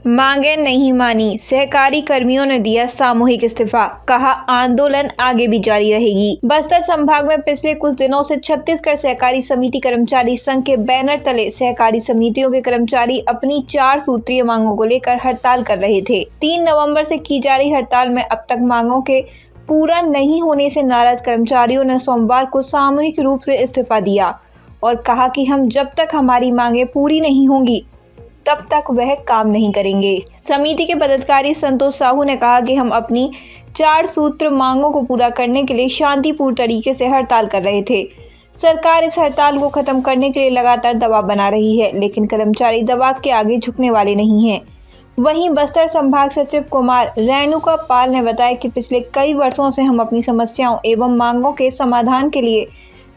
मांगे नहीं मानी, सहकारी कर्मियों ने दिया सामूहिक इस्तीफा, कहा आंदोलन आगे भी जारी रहेगी। बस्तर संभाग में पिछले कुछ दिनों से छत्तीसगढ़ सहकारी समिति कर्मचारी संघ के बैनर तले सहकारी समितियों के कर्मचारी अपनी 4 सूत्रीय मांगों को लेकर हड़ताल कर रहे थे। 3 नवंबर से की जा रही हड़ताल में अब तक मांगों के पूरा नहीं होने से नाराज कर्मचारियों ने सोमवार को सामूहिक रूप से इस्तीफा दिया और कहा कि हम जब तक हमारी मांगे पूरी नहीं होंगी तब तक वह काम नहीं करेंगे। समिति के पदाधिकारी संतोष साहू ने कहा कि हम अपनी 4 सूत्र मांगों को पूरा करने के लिए शांतिपूर्ण तरीके से हड़ताल कर रहे थे। सरकार इस हड़ताल को खत्म करने के लिए लगातार दबाव बना रही है, लेकिन कर्मचारी दबाव के आगे झुकने वाले नहीं हैं। वहीं बस्तर संभाग सचिव कुमार रेणुका पाल ने बताया कि पिछले कई वर्षों से हम अपनी समस्याओं एवं मांगों के समाधान के लिए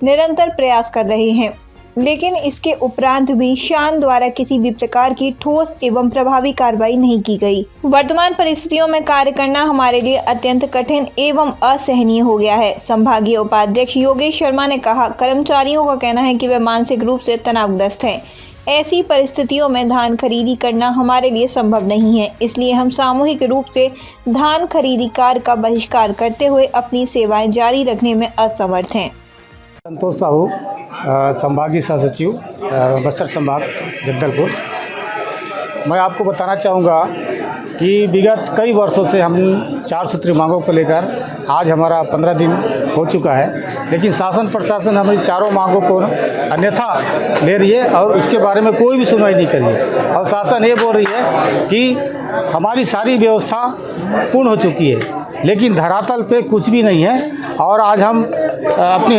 निरंतर प्रयास कर रहे हैं, लेकिन इसके उपरांत भी शासन द्वारा किसी भी प्रकार की ठोस एवं प्रभावी कार्रवाई नहीं की गई। वर्तमान परिस्थितियों में कार्य करना हमारे लिए अत्यंत कठिन एवं असहनीय हो गया है। संभागीय उपाध्यक्ष योगेश शर्मा ने कहा, कर्मचारियों का कहना है कि वे मानसिक रूप से तनावग्रस्त हैं। ऐसी परिस्थितियों में धान खरीदी करना हमारे लिए संभव नहीं है, इसलिए हम सामूहिक रूप से धान खरीदी कार्य का बहिष्कार करते हुए अपनी सेवाएं जारी रखने में असमर्थ हैं। संतोष साहू, संभागीय सह सचिव बस्तर संभाग जगदलपुर। मैं आपको बताना चाहूँगा कि विगत कई वर्षों से हम 4 सूत्री मांगों को लेकर आज हमारा 15 दिन हो चुका है, लेकिन शासन प्रशासन हमारी चारों मांगों को अन्यथा ले रही है और उसके बारे में कोई भी सुनवाई नहीं कर रही है। और शासन ये बोल रही है कि हमारी सारी व्यवस्था पूर्ण हो चुकी है, लेकिन धरातल पे कुछ भी नहीं है। और आज हम अपनी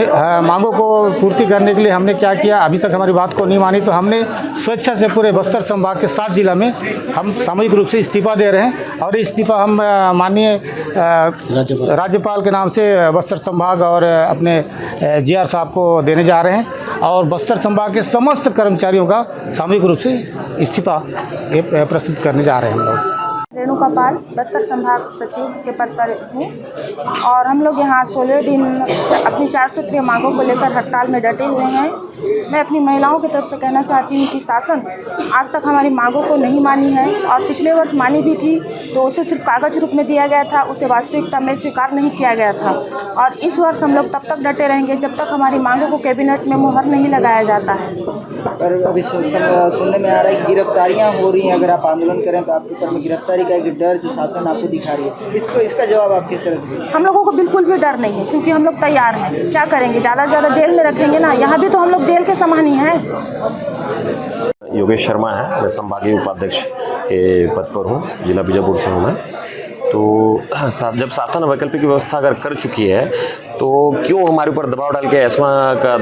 मांगों को पूर्ति करने के लिए हमने क्या किया, अभी तक हमारी बात को नहीं मानी तो हमने स्वेच्छा से पूरे बस्तर संभाग के 7 जिला में हम सामूहिक रूप से इस्तीफा दे रहे हैं। और इस्तीफा हम माननीय राज्यपाल के नाम से बस्तर संभाग और अपने जीआर साहब को देने जा रहे हैं और बस्तर संभाग के समस्त कर्मचारियों का सामूहिक रूप से इस्तीफा प्रस्तुत करने जा रहे हैं। हम लोग रेणुका पाल बस्तर संभाग सचिव के पद पर हूँ और हम लोग यहाँ 16 दिन अपनी 4 सूत्रीय मांगों को लेकर हड़ताल में डटे हुए हैं। मैं अपनी महिलाओं की तरफ से कहना चाहती हूँ कि शासन आज तक हमारी मांगों को नहीं मानी है और पिछले वर्ष मानी भी थी तो उसे सिर्फ कागज रूप में दिया गया था, उसे वास्तविकता में स्वीकार नहीं किया गया था। और इस वर्ष हम लोग तब तक डटे रहेंगे जब तक हमारी मांगों को कैबिनेट में मुहर नहीं लगाया जाता है। पर अभी सुनने में आ रहा है कि गिरफ्तारियाँ हो रही हैं, अगर आप आंदोलन करें तो आपके ऊपर में गिरफ्तारी का एक डर जो शासन आपको दिखा रही है, इसका जवाब आप किस तरह से? हम लोगों को बिल्कुल भी डर नहीं है, क्योंकि हम लोग तैयार हैं। क्या करेंगे, ज़्यादा से ज़्यादा जेल में रखेंगे ना, यहाँ भी तो हम लोग जेल के समान ही हैं। योगेश शर्मा है, मैं संभागीय उपाध्यक्ष के पद पर हूँ, जिला बीजापुर से हूँ मैं। तो जब शासन वैकल्पिक व्यवस्था अगर कर चुकी है तो क्यों हमारे ऊपर दबाव डाल के एस्मा का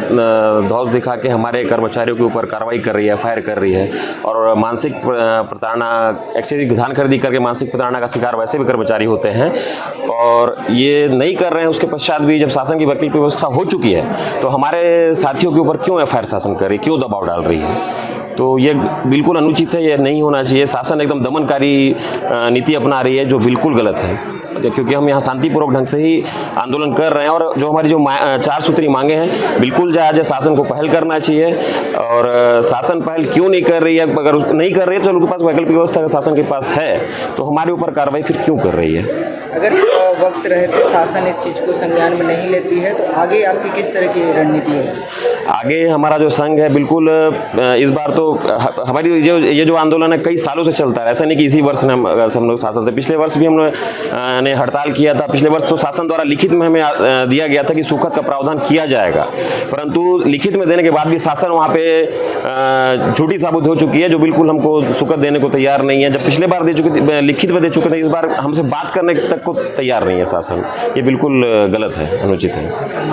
ध्वज दिखा के हमारे कर्मचारियों के ऊपर कार्रवाई कर रही है, फायर कर रही है और मानसिक प्रताड़ना, एक्सेस धान खरीदी करके मानसिक प्रताड़ना का शिकार वैसे भी कर्मचारी होते हैं और ये नहीं कर रहे हैं। उसके पश्चात भी जब शासन की वैकल्पिक व्यवस्था हो चुकी है तो हमारे साथियों के ऊपर क्यों FIR शासन कर रही है, क्यों दबाव डाल रही है? तो ये बिल्कुल अनुचित है, ये नहीं होना चाहिए। शासन एकदम दमनकारी नीति अपना रही है जो बिल्कुल गलत है, क्योंकि हम यहाँ शांतिपूर्वक ढंग से ही आंदोलन कर रहे हैं और जो हमारी जो 4 सूत्री मांगे हैं बिल्कुल जायज़ है। शासन को पहल करना चाहिए और शासन पहल क्यों नहीं कर रही है? अगर नहीं कर रही है तो उनके पास वैकल्पिक व्यवस्था का शासन के पास है तो हमारे ऊपर कार्रवाई फिर क्यों कर रही है? अगर वक्त रहे तो शासन इस चीज़ को संज्ञान में नहीं लेती है तो आगे आपकी किस तरह की रणनीति है? आगे हमारा जो संघ है बिल्कुल इस बार तो हमारी ये जो आंदोलन है कई सालों से चलता है, ऐसा नहीं कि इसी वर्ष ने हम लोग शासन से, पिछले वर्ष भी हमने हड़ताल किया था। पिछले वर्ष तो शासन द्वारा लिखित में हमें दिया गया था कि सुकत का प्रावधान किया जाएगा, परंतु लिखित में देने के बाद भी शासन वहाँ पे झूठी साबित हो चुकी है, जो बिल्कुल हमको सुकत देने को तैयार नहीं है। जब पिछले बार दे चुके थे, लिखित में दे चुके थे, इस बार हमसे बात करने तक को तैयार नहीं है शासन। ये बिल्कुल गलत है, अनुचित है।